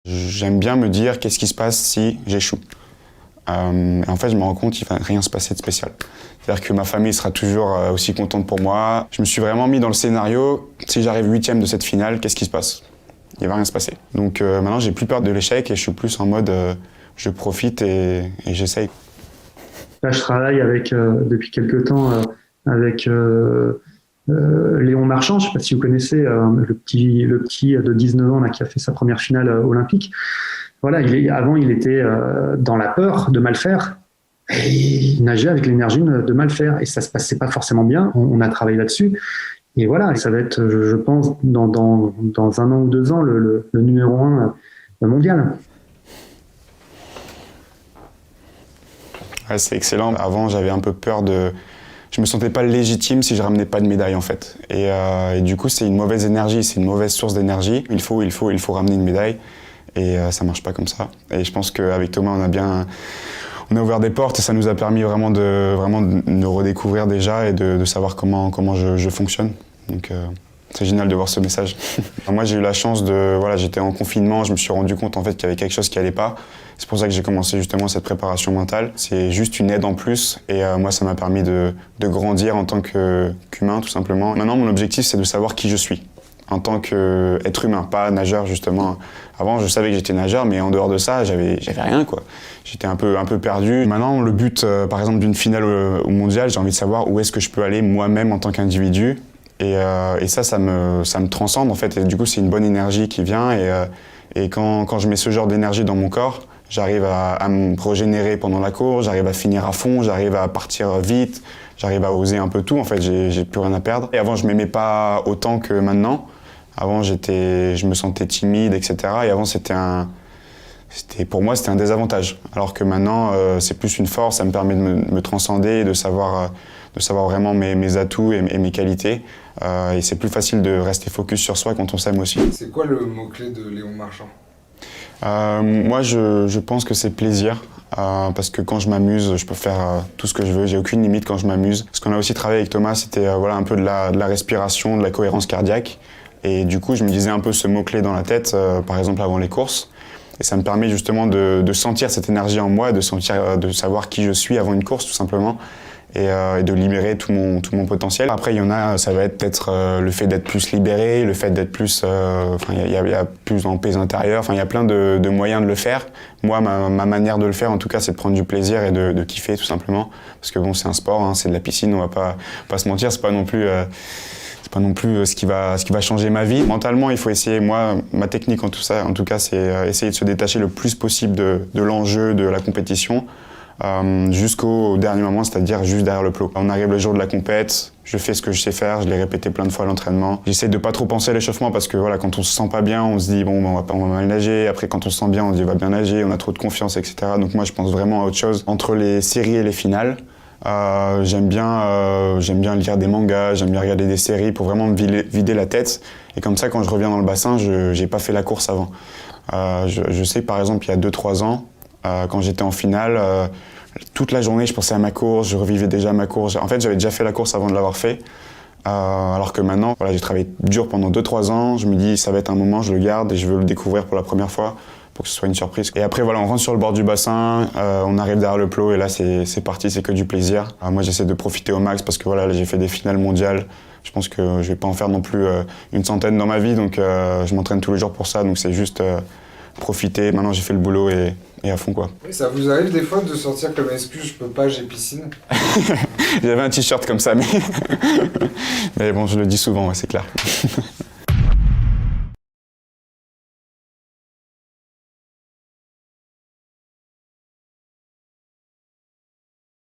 J'aime bien me dire qu'est-ce qui se passe si j'échoue. En fait, je me rends compte qu'il ne va rien se passer de spécial. C'est-à-dire que ma famille sera toujours aussi contente pour moi. Je me suis vraiment mis dans le scénario, si j'arrive 8e de cette finale, qu'est-ce qui se passe? Il ne va rien se passer. Donc maintenant, j'ai plus peur de l'échec et je suis plus en mode je profite et j'essaye. Là, je travaille avec, depuis quelques temps avec Léon Marchand. Je ne sais pas si vous connaissez le petit de 19 ans là, qui a fait sa première finale olympique. Voilà, avant, il était dans la peur de mal faire. Et il nageait avec l'énergie de mal faire. Et ça ne se passait pas forcément bien. On a travaillé là-dessus. Et voilà, ça va être, je pense, dans 1 an ou 2 ans, le numéro 1 mondial. Ouais, c'est excellent. Avant, j'avais un peu peur de... Je me sentais pas légitime si je ramenais pas de médaille, en fait. Et du coup, c'est une mauvaise énergie, c'est une mauvaise source d'énergie. Il faut ramener une médaille. Et ça marche pas comme ça. Et je pense qu'avec Thomas, on a ouvert des portes et ça nous a permis vraiment de nous redécouvrir déjà et de savoir comment je fonctionne. Donc c'est génial de voir ce message. Moi, j'ai eu la chance j'étais en confinement, je me suis rendu compte en fait qu'il y avait quelque chose qui allait pas. C'est pour ça que j'ai commencé justement cette préparation mentale. C'est juste une aide en plus et moi, ça m'a permis de grandir en tant qu'humain tout simplement. Maintenant, mon objectif, c'est de savoir qui je suis en tant qu'être humain, pas nageur justement. Avant, je savais que j'étais nageur, mais en dehors de ça, j'avais rien quoi. J'étais un peu perdu. Maintenant, le but, par exemple, d'une finale au mondial, j'ai envie de savoir où est-ce que je peux aller moi-même en tant qu'individu. Et ça me transcende en fait. Et du coup, c'est une bonne énergie qui vient. Et quand je mets ce genre d'énergie dans mon corps, j'arrive à me régénérer pendant la course, j'arrive à finir à fond, j'arrive à partir vite, j'arrive à oser un peu tout. En fait, j'ai plus rien à perdre. Et avant, je m'aimais pas autant que maintenant. Avant, je me sentais timide, etc. Et avant, pour moi, c'était un désavantage. Alors que maintenant, c'est plus une force, ça me permet de me transcender et de savoir vraiment mes atouts et mes qualités. Et c'est plus facile de rester focus sur soi quand on s'aime aussi. C'est quoi le mot-clé de Léon Marchand? Moi, je pense que c'est plaisir. Parce que quand je m'amuse, je peux faire tout ce que je veux. J'ai aucune limite quand je m'amuse. Ce qu'on a aussi travaillé avec Thomas, c'était un peu de la respiration, de la cohérence cardiaque. Et du coup, je me disais un peu ce mot-clé dans la tête, par exemple avant les courses. Et ça me permet justement de sentir cette énergie en moi, de savoir qui je suis avant une course, tout simplement. Et de libérer tout mon potentiel. Après, il y en a, ça va être peut-être le fait d'être plus libéré, le fait d'être plus... il y a plus en paix intérieure, il y a plein de moyens de le faire. Moi, ma manière de le faire, en tout cas, c'est de prendre du plaisir et de kiffer, tout simplement. Parce que bon, c'est un sport, hein, c'est de la piscine, on va pas se mentir, c'est pas non plus ce qui va changer ma vie. Mentalement, il faut essayer, moi, ma technique en tout cas, c'est essayer de se détacher le plus possible de l'enjeu, de la compétition, jusqu'au dernier moment, c'est-à-dire juste derrière le plot. On arrive le jour de la compète, je fais ce que je sais faire, je l'ai répété plein de fois à l'entraînement. J'essaie de pas trop penser à l'échauffement parce que voilà, quand on se sent pas bien, on se dit bon, on va mal nager. Après, quand on se sent bien, on se dit on va bien nager, on a trop de confiance, etc. Donc moi, je pense vraiment à autre chose. Entre les séries et les finales, j'aime bien lire des mangas, j'aime bien regarder des séries pour vraiment me vider la tête. Et comme ça, quand je reviens dans le bassin, j'ai pas fait la course avant. Je sais que par exemple, il y a 2-3 ans, quand j'étais en finale, toute la journée, je pensais à ma course, je revivais déjà ma course. En fait, j'avais déjà fait la course avant de l'avoir fait. Alors que maintenant, j'ai travaillé dur pendant 2-3 ans. Je me dis, ça va être un moment, je le garde et je veux le découvrir pour la première fois pour que ce soit une surprise. Et après, on rentre sur le bord du bassin, on arrive derrière le plot et là, c'est parti, c'est que du plaisir. Moi, j'essaie de profiter au max parce que là, j'ai fait des finales mondiales. Je pense que je vais pas en faire non plus une centaine dans ma vie, donc je m'entraîne tous les jours pour ça. Donc c'est juste profiter. Maintenant, j'ai fait le boulot et à fond, quoi. Oui, ça vous arrive des fois de sortir comme excuse, je peux pas, j'ai piscine? J'avais un t-shirt comme ça, mais bon, je le dis souvent, ouais, c'est clair.